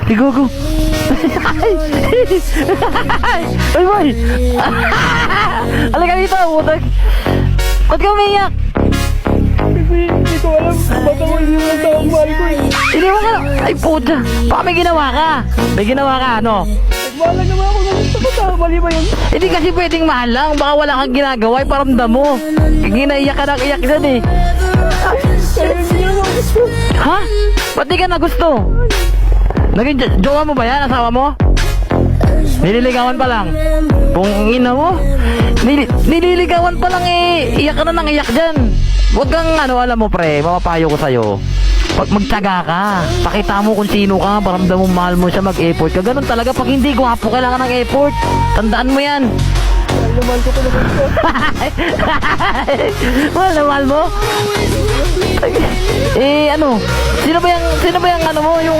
Igugo. Ay, boy! Halika dito, butak! Ba't ka umiyak? Hindi ko alam. Ba't ako hindi mo lang tawag mahal ko eh. Hindi mo ka... Ay, puta! Baka may ginawa ka! May ginawa ka, ano? Mahal lang naman ako na gusto ko. Tama, mali ba yun? Hindi kasi pwedeng mahal lang. Baka wala kang ginagawa, paramdam mo. Ginaiyak ka ng iyak dyan eh. Kaya hindi naman ako gusto. Ha? Ba't di ka na gusto? Naging jowa mo ba yan? Asawa mo? Nililigawan pa lang. Kung ina mo, nililigawan pa lang eh. Iyak ka na ng iyak dyan. Huwag kang ano, alam mo pre, mapapayo ko sa'yo. Pag magtyaga ka, pakita mo kung sino ka, paramdam mo mahal mo siya, mag-effort ka. Ganun talaga, pag hindi gwapo, kailangan ng effort. Tandaan mo yan. Mahal ko pa naman ko. Mahal na mahal mo? Eh ano, sino ba yung ano mo, yung